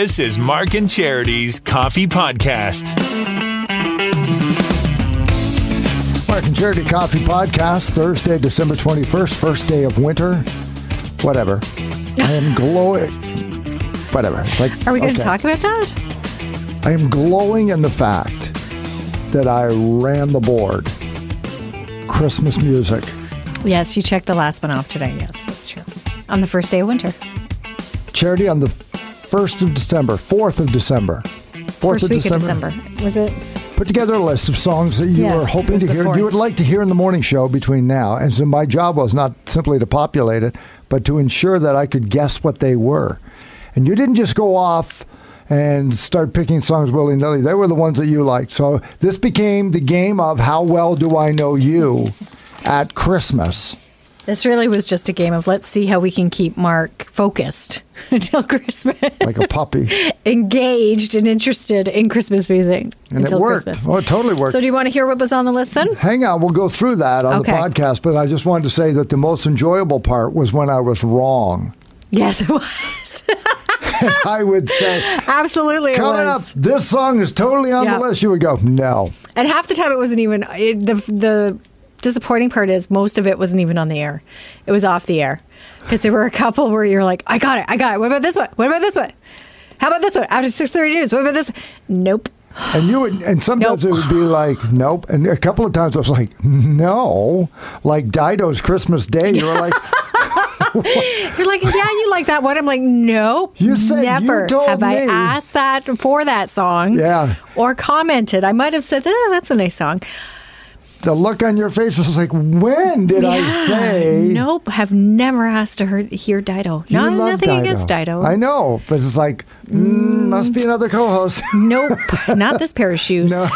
This is Mark and Charity's Coffee Podcast. Mark and Charity Coffee Podcast, Thursday, December 21st, first day of winter. Whatever. I am glowing. Whatever. It's like, are we going to talk about that? I am glowing in the fact that I ran the board. Christmas music. Yes, you checked the last one off today. Yes, that's true. On the first day of winter. Charity, on the 1st of December, 4th of December. First week of December. Was it? Put together a list of songs that you were hoping to hear. You would like to hear in the morning show between now. And so my job was not simply to populate it, but to ensure that I could guess what they were. And you didn't just go off and start picking songs willy-nilly. They were the ones that you liked. So this became the game of how well do I know you at Christmas. This really was just a game of let's see how we can keep Mark focused until Christmas. Like a puppy. Engaged and interested in Christmas music and until it worked. Christmas. Oh, it totally worked. So do you want to hear what was on the list then? Hang on. We'll go through that on the podcast. But I just wanted to say that the most enjoyable part was when I was wrong. Yes, it was. I would say, absolutely, coming up, this song is totally on the list. You would go, no. And half the time it wasn't even, the disappointing part is most of it wasn't even on the air. It was off the air. Because there were a couple where you're like, I got it. What about this one? What about this one? How about this one? After 6:30 news, what about this? Nope. And you would, and sometimes it would be like, nope. And a couple of times I was like, no. Like Dido's Christmas Day. You were like... You're like, yeah, you like that one. I'm like, nope. You said never you told have me. I asked that for that song. Yeah. Or commented. I might have said, that's a nice song. The look on your face was like, when did I say? Nope. Have never asked to hear Dido. Nothing Dido. Against Dido. I know. But it's like, must be another co-host. Nope. Not this pair of shoes. No.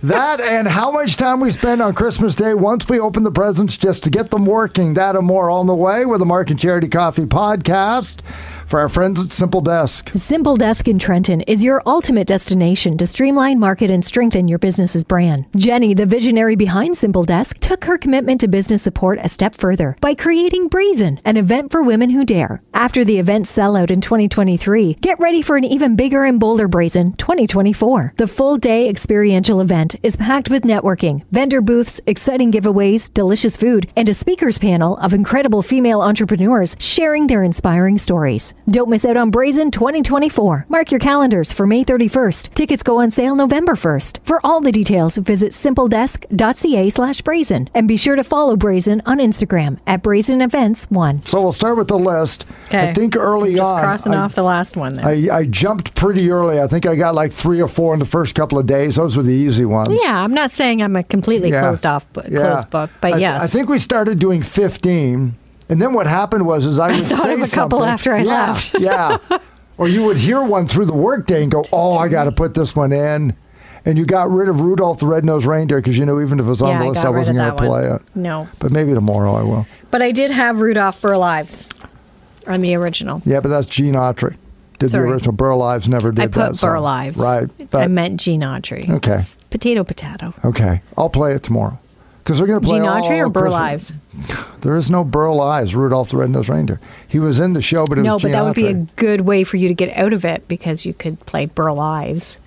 That and how much time we spend on Christmas Day once we open the presents just to get them working. That and more on the way with the Mark and Charity Coffee Podcast for our friends at Simple Desk. Simple Desk in Trenton is your ultimate destination to streamline, market, and strengthen your business's brand. Jenny, the visionary behind Simple Desk, took her commitment to business support a step further by creating BRAZEN, an event for women who dare. After the event's sellout in 2023, get ready for an even bigger and bolder BRAZEN 2024. The full-day experiential event is packed with networking, vendor booths, exciting giveaways, delicious food, and a speakers panel of incredible female entrepreneurs sharing their inspiring stories. Don't miss out on BRAZEN 2024. Mark your calendars for May 31st. Tickets go on sale November 1st. For all the details, visit simpledesk.ca/BRAZEN. And be sure to follow BRAZEN on Instagram at BRAZEN Events 1. So we'll start with the list. Okay. I think early just on. Just crossing off the last one there. I jumped pretty early. I think I got like 3 or 4 in the first couple of days. Those were the easy ones. Yeah, I'm not saying I'm a completely closed book, but yes. I think we started doing 15. And then what happened was I would thought say of a couple something. after I left. Yeah. Or you would hear one through the workday and go, oh, I got to put this one in. And you got rid of Rudolph the Red-Nosed Reindeer because you knew even if it was on the list, I wasn't going to play it. No. But maybe tomorrow I will. But I did have Rudolph Burr Lives on the original. Yeah, but that's Gene Autry. The original. Burr Lives never did that. I put Burr Lives. Right. I meant Gene Autry. Okay. It's potato. Okay. I'll play it tomorrow. Because we're going to play Gene Autry or Burr Christmas. Lives? There is no Burr Lives, Rudolph the Red-Nosed Reindeer. He was in the show, but it was Gene that Autry. would be a good way for you to get out of it because you could play Burr Lives.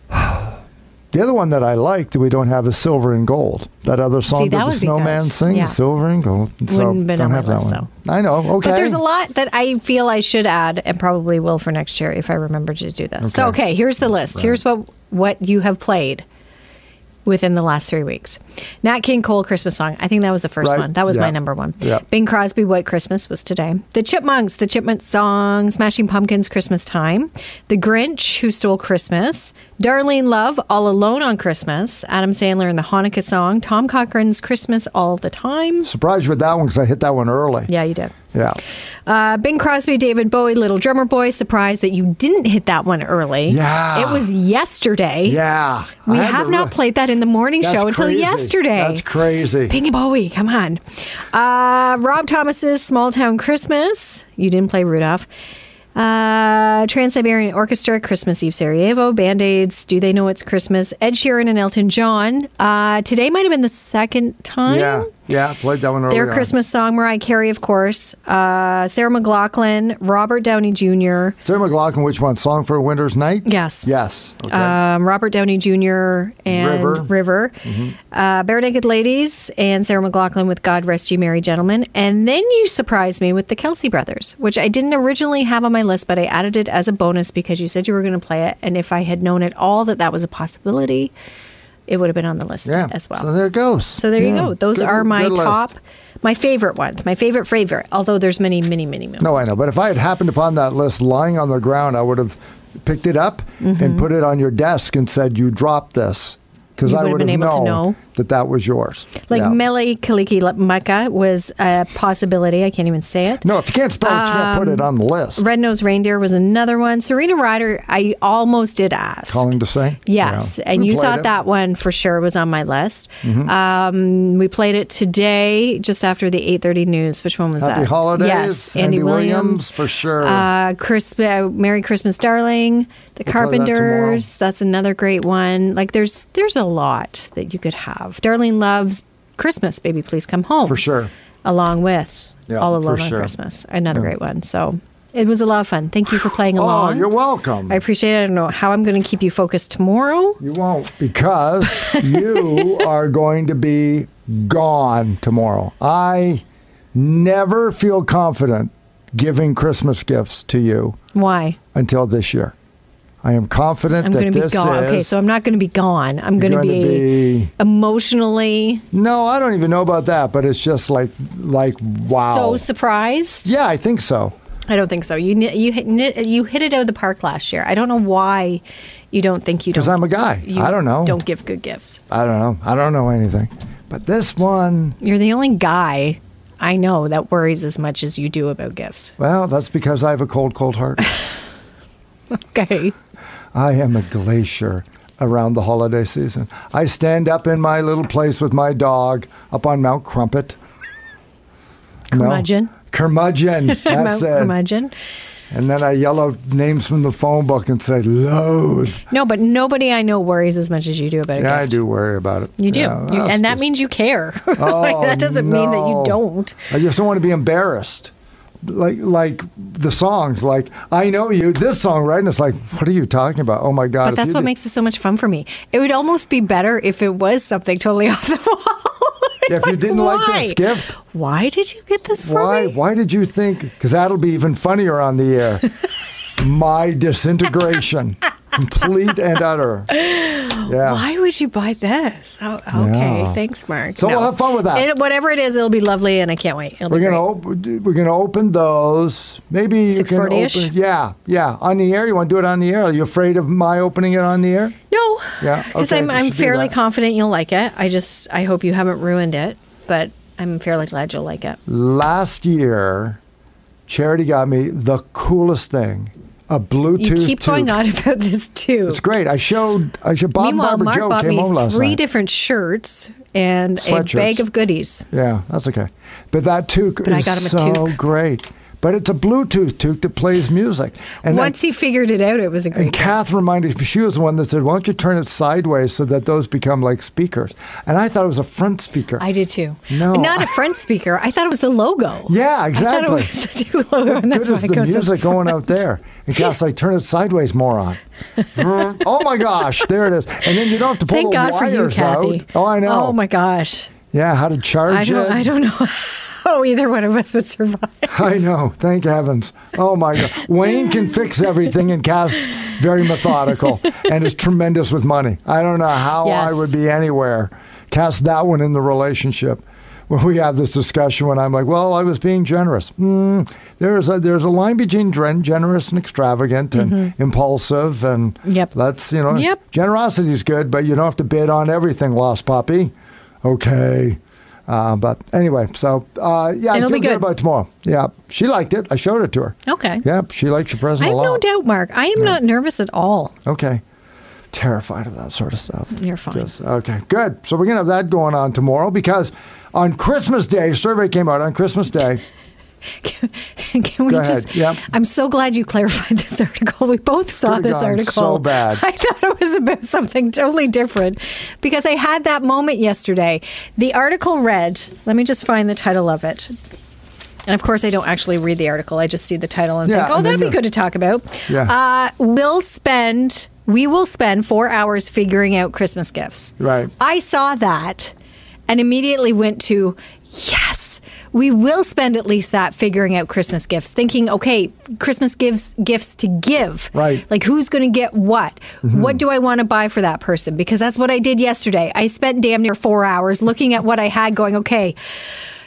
The other one that I like that we don't have is Silver and Gold. That other song that the Snowman sings, Silver and Gold. So wouldn't been don't on my have that list, one. though. I know. Okay. But there's a lot that I feel I should add and probably will for next year if I remember to do this. So, here's the list. Right. Here's what you have played within the last 3 weeks. Nat King Cole, Christmas Song. I think that was the first one. That was my number one. Yeah. Bing Crosby, White Christmas was today. The Chipmunks, the Chipmunk Song, Smashing Pumpkins, Christmas Time. The Grinch, Who Stole Christmas. Darlene Love, All Alone on Christmas. Adam Sandler and the Hanukkah Song. Tom Cochran's Christmas All the Time. Surprised with that one because I hit that one early. Yeah, you did. Yeah. Bing Crosby, David Bowie, Little Drummer Boy. Surprised that you didn't hit that one early. Yeah. It was yesterday. Yeah. We have not played that in the morning show until yesterday. That's crazy. Bing and Bowie, come on. Rob Thomas's Small Town Christmas. You didn't play Rudolph. Trans-Siberian Orchestra, Christmas Eve Sarajevo, Band-Aids, Do They Know It's Christmas, Ed Sheeran and Elton John. Today might have been the second time Yeah, played that one earlier. Their Christmas song, Mariah Carey, of course. Sarah McLachlan, Robert Downey Jr. Sarah McLachlan, which one? Song for a Winter's Night? Yes. Yes. Okay. Robert Downey Jr. and River. Bare Naked Ladies and Sarah McLachlan with God Rest You Merry Gentlemen. And then you surprised me with the Kelsey Brothers, which I didn't originally have on my list, but I added it as a bonus because you said you were going to play it. And if I had known at all that was a possibility, it would have been on the list as well. So there it goes. So there you go. Those are my top, my favorite ones. My favorite. Although there's many more. No, I know. But if I had happened upon that list lying on the ground, I would have picked it up and put it on your desk and said, you dropped this. Because I would have known that was yours. Like Mele Kalikimaka was a possibility. I can't even say it. No, if you can't spell it, you can't put it on the list. Red-Nosed Reindeer was another one. Serena Ryder, I almost did ask. Calling to Sing? Yes. Yeah. And you thought that one for sure was on my list. We played it today just after the 8:30 news. Which one was that? Happy Holidays. Yes. Andy Williams for sure. Merry Christmas, Darling. The Carpenters. That's another great one. Like there's a lot that you could have. Darlene Love's Christmas, Baby Please Come Home. For sure. Along with All Alone on Christmas. Another great one. So it was a lot of fun. Thank you for playing along. Oh, you're welcome. I appreciate it. I don't know how I'm going to keep you focused tomorrow. You won't, because you are going to be gone tomorrow. I never feel confident giving Christmas gifts to you. Why? Until this year. I am confident that this is... Okay, so I'm not going to be gone. I'm going to be emotionally... No, I don't even know about that, but it's just like wow. So surprised? Yeah, I think so. I don't think so. You hit it out of the park last year. I don't know why you don't think you don't... Because I'm a guy. I don't know. Don't give good gifts. I don't know. I don't know anything. But this one... You're the only guy I know that worries as much as you do about gifts. Well, that's because I have a cold, cold heart. Okay. I am a glacier around the holiday season. I stand up in my little place with my dog up on Mount Crumpet. Curmudgeon. Curmudgeon. That's Mount it. Curmudgeon. And then I yell out names from the phone book and say, loathe. No, but nobody I know worries as much as you do about it. Yeah, I do worry about it. You do. Yeah, and that means you care. That doesn't mean that you don't. I just don't want to be embarrassed. Like the songs, like I know you, this song, right? And it's like, what are you talking about? Oh my God. But that's what makes it so much fun for me. It would almost be better if it was something totally off the wall. Yeah, if you didn't like this gift. Why did you get this for me? Why did you think? Because that'll be even funnier on the air. My disintegration. Complete and utter. Yeah. Why would you buy this? Oh, okay. Yeah. Thanks, Mark. So we'll have fun with that. Whatever it is, it'll be lovely, and I can't wait. We're gonna open those. Maybe 6:40ish. Yeah. On the air. You want to do it on the air? Are you afraid of my opening it on the air? No. Yeah. Because I'm fairly confident you'll like it. I hope you haven't ruined it, but I'm fairly glad you'll like it. Last year, Charity got me the coolest thing. A Bluetooth You keep going on about this too. It's great. I showed Bob and Barbara Mark Joe bought came home last night. 3 different shirts and a bag of goodies. Yeah, that's okay. But that toque is so great. But it's a Bluetooth toque that plays music. And once he figured it out, it was a great. And Kath reminded me, she was the one that said, why don't you turn it sideways so that those become like speakers? And I thought it was a front speaker. I did too. No. Not a front speaker. I thought it was the logo. Yeah, exactly. I thought it was the logo. And that's why the music going out there. And Kath's like, turn it sideways, moron. Oh my gosh, there it is. And then you don't have to pull Thank the God wires for you, Kathy. out. Oh, I know. Oh my gosh. Yeah, how to charge it. I don't know. Oh, either one of us would survive. I know. Thank heavens. Oh, my God. Wayne can fix everything, and Cass very methodical and is tremendous with money. I don't know how I would be anywhere. Cass that one in the relationship. When we have this discussion, when I'm like, well, I was being generous. There's a line between generous and extravagant and impulsive. And let's, generosity is good, but you don't have to bid on everything, Lost Puppy. Okay. But anyway, so I feel good about tomorrow. Yeah, she liked it. I showed it to her. Okay. Yeah, she likes your present a lot. I have no doubt, Mark. I am not nervous at all. Okay. Terrified of that sort of stuff. You're fine. Okay, good. So we're going to have that going on tomorrow because on Christmas Day, survey came out on Christmas Day. Can we Go just? ahead. Yep. I'm so glad you clarified this article. We both saw this article. So bad. I thought it was about something totally different because I had that moment yesterday. The article read, let me just find the title of it. And of course, I don't actually read the article. I just see the title and think, that'd be good to talk about. Yeah. We will spend 4 hours figuring out Christmas gifts. Right. I saw that and immediately went to, yes, we will spend at least that figuring out Christmas gifts, thinking, okay, Christmas gifts to give. Right. Like, who's going to get what? Mm-hmm. What do I want to buy for that person? Because that's what I did yesterday. I spent damn near 4 hours looking at what I had going, okay,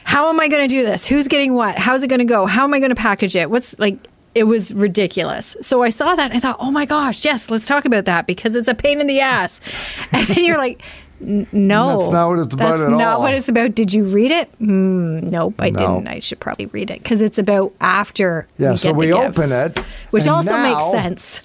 how am I going to do this? Who's getting what? How's it going to go? How am I going to package it? It was ridiculous. So I saw that and I thought, oh my gosh, yes, let's talk about that because it's a pain in the ass. And then you're like, no. That's not what it's about at all. That's not what it's about. Did you read it? Nope, I didn't. I should probably read it because it's about after we get we the gifts, open it. Which also makes sense.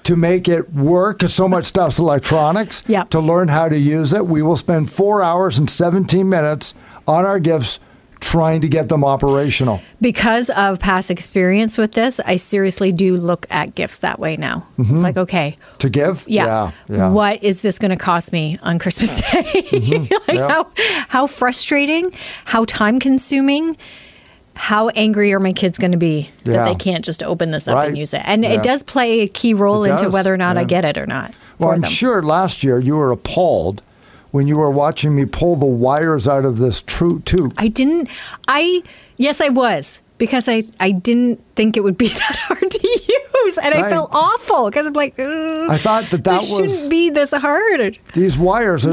To make it work, because so much stuff's electronics, to learn how to use it, we will spend 4 hours and 17 minutes on our gifts trying to get them operational. Because of past experience with this, I seriously do look at gifts that way now. Mm-hmm. It's like, okay. To give? Yeah. What is this going to cost me on Christmas Day? Mm-hmm. How frustrating, how time consuming, how angry are my kids going to be that they can't just open this up and use it? And it does play a key role into whether or not I get it or not. Well, I'm sure last year you were appalled when you were watching me pull the wires out of this tube. Yes, I was, because I didn't think it would be that hard to use. And I felt awful because I'm like, I thought this shouldn't be this hard. These wires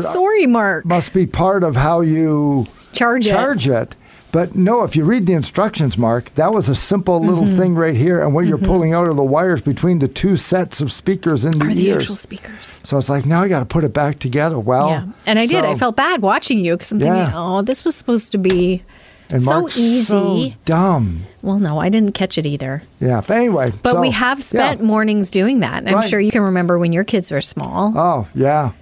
must be part of how you charge it. But no, if you read the instructions, Mark, that was a simple little thing right here. And what you're pulling out are the wires between the two sets of speakers in the ears. The actual speakers. So it's like, now I got to put it back together. Well, and I did. I felt bad watching you because I'm thinking, this was supposed to be so easy. So dumb. Well, no, I didn't catch it either. Yeah, but anyway. But we have spent mornings doing that. And I'm sure you can remember when your kids were small. Oh, yeah.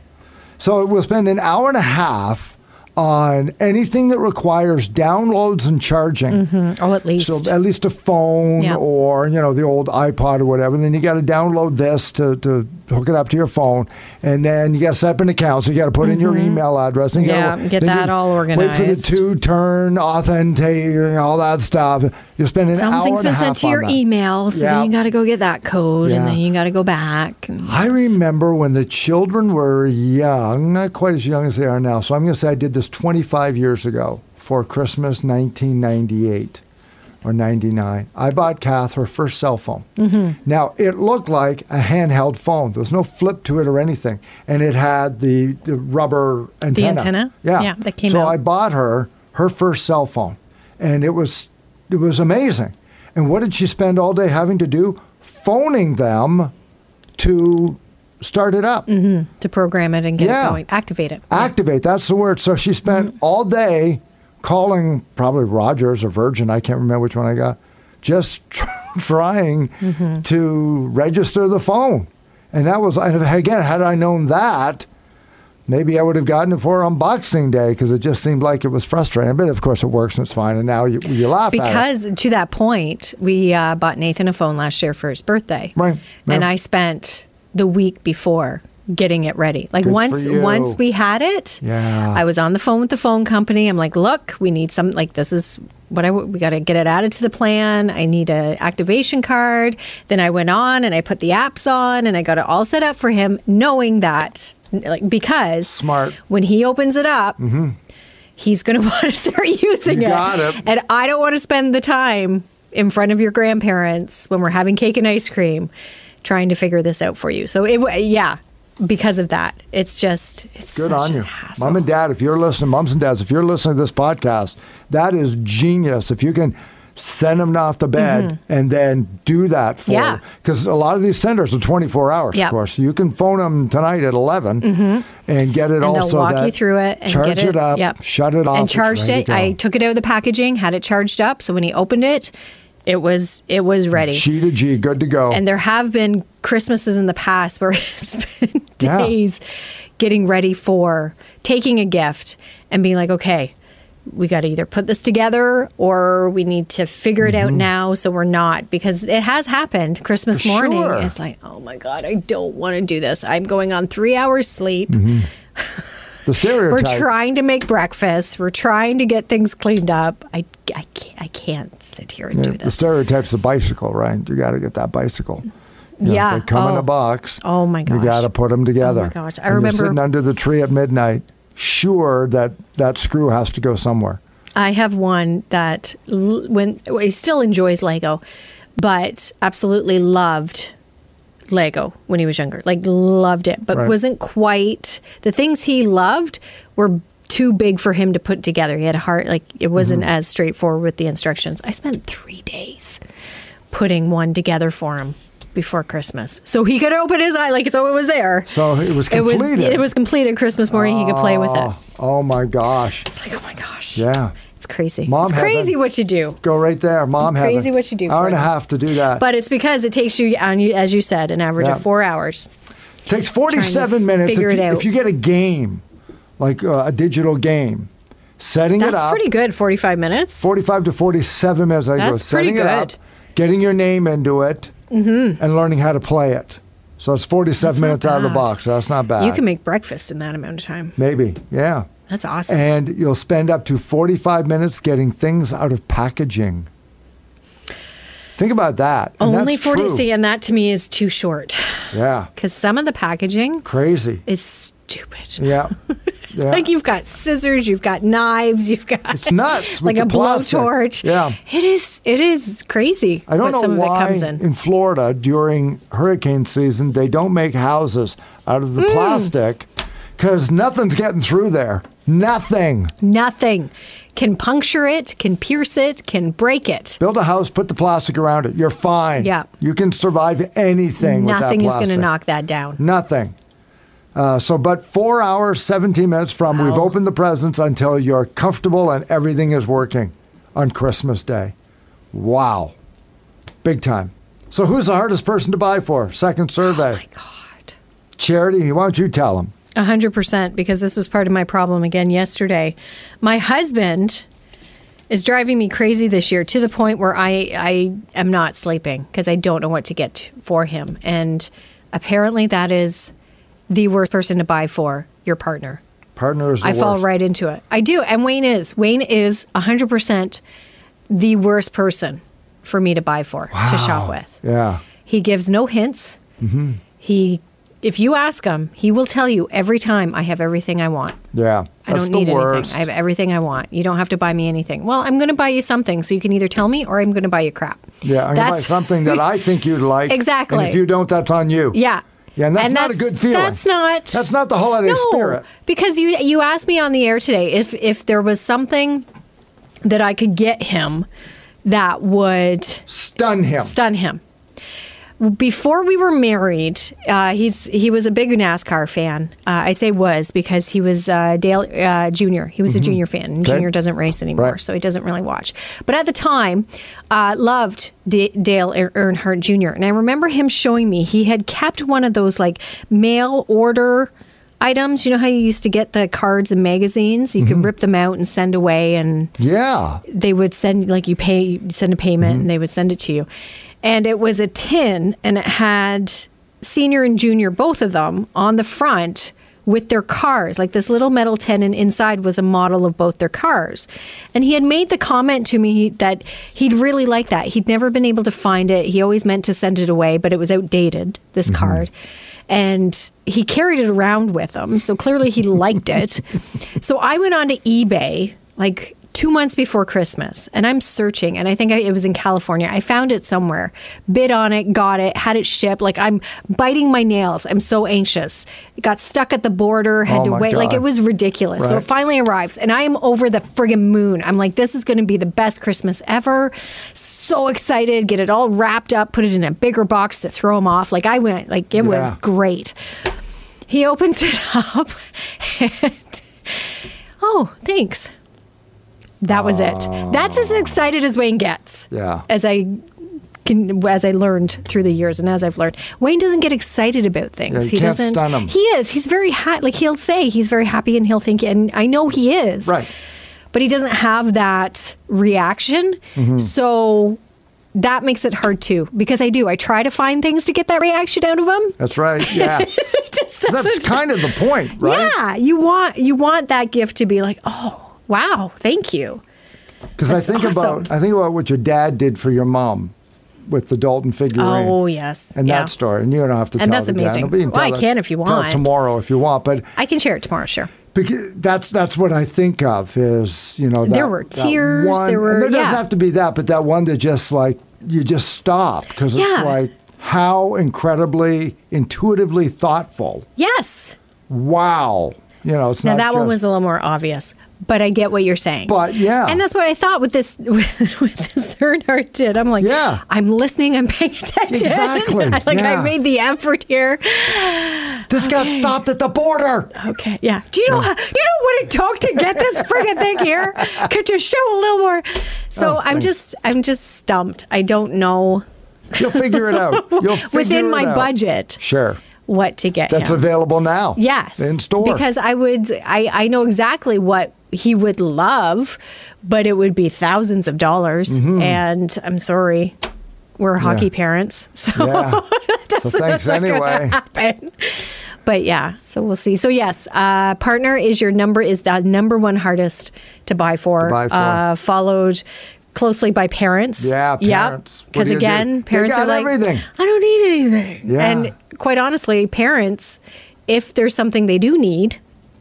So we'll spend an hour and a half on anything that requires downloads and charging. Mm-hmm. Oh, at least. So at least a phone or, the old iPod or whatever. And then you got to download this to hook it up to your phone. And then you got to set up an account. So you got to put in your email address. And get that all organized. Wait for the two-turn authenticator, all that stuff. You spend an hour and a half on that. Something's been sent to your email. So then you got to go get that code. And then you got to go back. I remember when the children were young, not quite as young as they are now. So I'm going to say I did this 25 years ago for Christmas 1998 or 99. I bought Kath her first cell phone. Mm-hmm. Now, it looked like a handheld phone. There was no flip to it or anything. And it had the rubber antenna. The antenna? Yeah, that came out. So I bought her first cell phone. And it was amazing. And what did she spend all day having to do? Phoning them to start it up. Mm-hmm. To program it and get it going. Activate it. Activate, that's the word. So she spent all day calling probably Rogers or Virgin, I can't remember which one I got, just trying to register the phone. And that was, again, had I known that, maybe I would have gotten it for unboxing day because it just seemed like it was frustrating. But of course it works and it's fine. And now you laugh at it. Because to that point, we bought Nathan a phone last year for his birthday. Right. Yeah. And I spent the week before getting it ready. Like once we had it, I was on the phone with the phone company. I'm like, look, we need some, like, this is what we got to get it added to the plan. I need an activation card. Then I went on and I put the apps on and I got it all set up for him, knowing that, because smart, when he opens it up, he's going to want to start using it. And I don't want to spend the time in front of your grandparents when we're having cake and ice cream trying to figure this out for you. So because of that, it's good on you, hassle. Mom and Dad. If you're listening, moms and dads, if you're listening to this podcast, that is genius. If you can send them off to bed and then do that for because a lot of these centers are 24 hours, of course. So you can phone them tonight at 11 and get it all. And they'll walk you through it and charge it up, shut it off, and charged it. I took it out of the packaging, had it charged up, so when he opened it, it was ready. G to G, good to go. And there have been Christmases in the past where it's been days getting ready for taking a gift and being like, okay, we got to either put this together or we need to figure it out now so we're not, because it has happened. Christmas morning, it's like, oh my God, I don't want to do this. I'm going on 3 hours sleep. The stereotype. We're trying to make breakfast. We're trying to get things cleaned up. I can't sit here and do this. The stereotype's a bicycle, right? You got to get that bicycle. You know, they come in a box. Oh my gosh. You got to put them together. Oh my gosh. I remember you're sitting under the tree at midnight, sure that screw has to go somewhere. I have one that he still enjoys Lego, but absolutely loved Lego when he was younger. Like, loved it, but wasn't quite, the things he loved were too big for him to put together. He had a heart, like, it wasn't as straightforward with the instructions. I spent 3 days putting one together for him before Christmas, so he could open his eye, like, so it was there. So it was completed. It was completed Christmas morning. He could play with it. Oh my gosh! It's like, oh my gosh. Yeah, it's crazy. Mom, it's crazy what you do. Go right there, Mom. It's crazy what you do. Hour and a half to do that, but it's because it takes you, as you said, an average of 4 hours. Takes 47 minutes. If you get a game, like a digital game, setting it up. That's pretty good. 45 minutes. 45 to 47 minutes. That's pretty good. Setting it up, getting your name into it. And learning how to play it. So it's 47 minutes out of the box. So that's not bad. You can make breakfast in that amount of time. Maybe, yeah. That's awesome. And you'll spend up to 45 minutes getting things out of packaging. Think about that. And only that's 40. true. See, and that to me is too short. Yeah. Because some of the packaging crazy is stupid. Yeah. Like, you've got scissors, you've got knives, you've got it's nuts with like a plastic. blowtorch. Yeah. It is crazy. I don't know some why of it comes in Florida during hurricane season they don't make houses out of the plastic, because nothing's getting through there. Nothing can puncture it, can pierce it, can break it. Build a house, put the plastic around it. You're fine. Yeah. You can survive anything with that plastic. Nothing is going to knock that down. Nothing. But 4 hours, 17 minutes from we've opened the presents until you're comfortable and everything is working on Christmas Day. Wow. Big time. So who's the hardest person to buy for? Second survey. Oh, my God. Charity, why don't you tell them? 100%, because this was part of my problem again yesterday. My husband is driving me crazy this year to the point where I am not sleeping because I don't know what to get for him. And apparently that is the worst person to buy for, your partner. Partner is the worst. I fall right into it. I do. And Wayne is 100% the worst person for me to buy for, to shop with. Yeah. He gives no hints. If you ask him, he will tell you every time, I have everything I want. Yeah. I don't need anything. I have everything I want. You don't have to buy me anything. Well, I'm going to buy you something, so you can either tell me or I'm going to buy you crap. Yeah, I'm going to buy something that I think you'd like. Exactly. And if you don't, that's on you. Yeah. Yeah, and that's not a good feeling. That's not the holiday spirit. Because you asked me on the air today if there was something that I could get him that would stun him. Before we were married, he was a big NASCAR fan. I say was because he was Dale Junior. He was a Junior fan, and Junior doesn't race anymore, so he doesn't really watch. But at the time, loved Dale Earnhardt Jr. And I remember him showing me he had kept one of those like mail order items. You know how you used to get the cards and magazines? You could rip them out and send away, and they would send send a payment, and they would send it to you. And it was a tin, and it had Senior and Junior, both of them, on the front with their cars, like this little metal tin, and inside was a model of both their cars. And he had made the comment to me that he'd really like that. He'd never been able to find it. He always meant to send it away, but it was outdated, this card. And he carried it around with him, so clearly he liked it. So I went on to eBay, like 2 months before Christmas, and I'm searching, and I think it was in California. I found it somewhere, bid on it, got it, had it shipped. Like, I'm biting my nails. I'm so anxious. It got stuck at the border, had to wait. God. Like, it was ridiculous. Right. So it finally arrives, and I am over the friggin' moon. I'm like, this is going to be the best Christmas ever. So excited, get it all wrapped up, put it in a bigger box to throw him off. Like, I went, like, it was great. He opens it up, and, oh, thanks. That was it. That's as excited as Wayne gets. Yeah. As I learned through the years, and as I've learned, Wayne doesn't get excited about things. Yeah, he doesn't stun him. He is. He's very like he'll say he's very happy, and he'll think, and I know he is. Right. but he doesn't have that reaction. So that makes it hard too, because I try to find things to get that reaction out of him. That's right. Yeah. That's kind of the point, right? Yeah. You want that gift to be like, oh, wow, thank you. Because I think about what your dad did for your mom with the Dalton figurine. Oh, yes. And that story. And you don't have to tell And that's it amazing. Again. Well, I can if you want. Tell it tomorrow if you want. But I can share it tomorrow, sure. Because that's what I think of is, there were tears. There doesn't have to be that, but that one that just like, you just stop. Because it's like, how incredibly, intuitively thoughtful. Yes. Wow. It's now not that one was a little more obvious, but I get what you're saying. But yeah, and that's what I thought with this third art did. I'm like, I'm listening, I'm paying attention. Exactly. I made the effort here. This got stopped at the border. Okay, yeah. Do you know what it took to get this friggin' thing here? Could you show a little more? So I'm just stumped. I don't know. You'll figure it out. Within my budget. Sure. What to get That's him. available now. Yes. In store. Because I know exactly what he would love, but it would be thousands of dollars. And I'm sorry, we're hockey parents. So, thanks anyway. But yeah, so we'll see. So yes, partner is the number one hardest to buy for. Followed closely by parents. Yeah, parents. Because again, parents are like, everything. I don't need anything. Yeah. And quite honestly, parents, if there's something they do need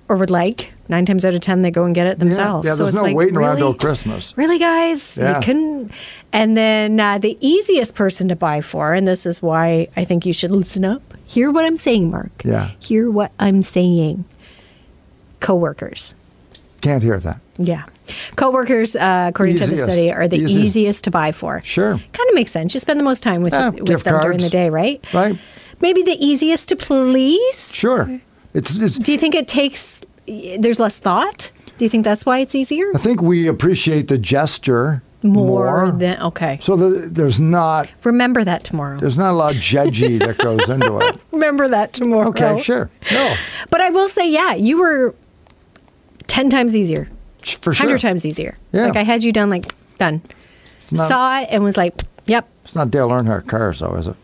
or would like, 9 times out of 10 they go and get it themselves. Yeah, there's no waiting around till Christmas. Really, guys? Yeah. You couldn't. And then the easiest person to buy for, and this is why I think you should listen up. Hear what I'm saying, Mark. Yeah. Hear what I'm saying. Coworkers. Can't hear that. Yeah. Coworkers, according to the study, are the easiest to buy for. Sure. Kind of makes sense. You spend the most time with them during the day, right? Right. Maybe the easiest to please? Sure. Do you think there's less thought? Do you think that's why it's easier? I think we appreciate the gesture more than, okay. So there's not... Remember that tomorrow. There's not a lot of judgy that goes into it. Remember that tomorrow. Okay, sure. No. But I will say, you were 10 times easier. For sure. 100 times easier. Yeah. Like I had you done, done. Saw it and was like, yep. It's not Dale Earnhardt cars, though, is it?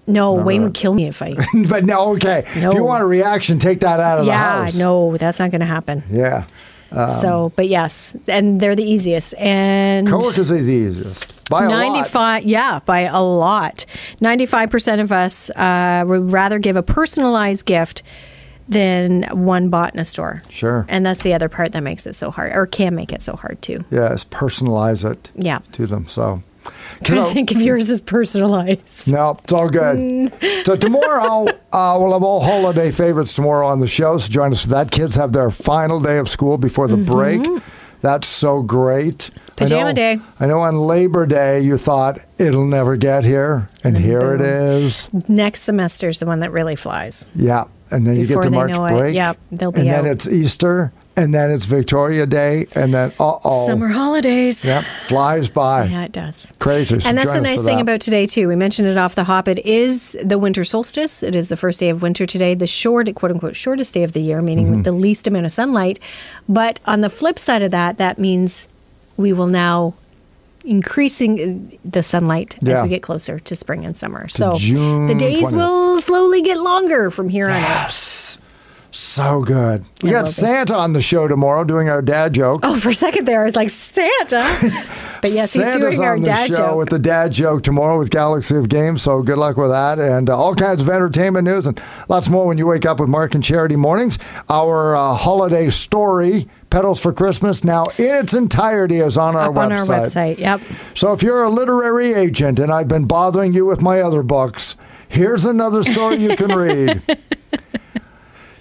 No, Wayne would kill me if I... But no, okay. No. If you want a reaction, take that out of the house. Yeah, no, that's not going to happen. Yeah. But yes, and they're the easiest. And coworkers are the easiest. By a 95, lot. Yeah, by a lot. 95% of us would rather give a personalized gift than one bought in a store. Sure. And that's the other part that makes it so hard, or can make it so hard too. Yes, personalize it to them. So, I'm trying to think if yours is personalized. No, it's all good. So tomorrow, we'll have all holiday favorites tomorrow on the show. So join us for that. Kids have their final day of school before the break. That's so great. Pajama day. I know on Labor Day you thought it'll never get here, and here it is. Next semester is the one that really flies. Yeah, and then you get to March break. Yep, they'll be and out. then it's Easter, and then it's Victoria Day, and then summer holidays. Yep, flies by. Yeah, it does. Crazy. And that's the nice thing about today too. We mentioned it off the hop. It is the winter solstice. It is the first day of winter today, the quote unquote shortest day of the year, meaning the least amount of sunlight. But on the flip side of that, that means we will now increasing the sunlight as we get closer to spring and summer. So June the days 20th. will slowly get longer from here on out. Yes. So good. We got Santa on the show tomorrow doing our dad joke. Oh, for a second there, I was like, Santa. But yes, he's doing our dad joke. Santa's on the show with the dad joke tomorrow with Galaxy of Games. So good luck with that. And all kinds of entertainment news and lots more when you wake up with Mark and Charity Mornings. Our holiday story, Petals for Christmas, now in its entirety is on our website. On our website, yep. So if you're a literary agent and I've been bothering you with my other books, here's another story you can read.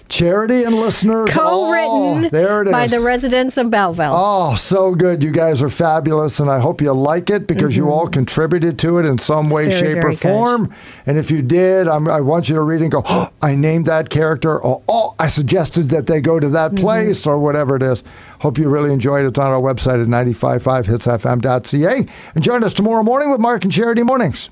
Charity and listeners. Co-written there it is. by the residents of Belleville. Oh, so good. You guys are fabulous, and I hope you like it because you all contributed to it in some way, shape, or form. Good. And if you did, I want you to read and go, oh, I named that character, or oh, I suggested that they go to that place, or whatever it is. Hope you really enjoyed it. It's on our website at 955hitsfm.ca. And join us tomorrow morning with Mark and Charity Mornings.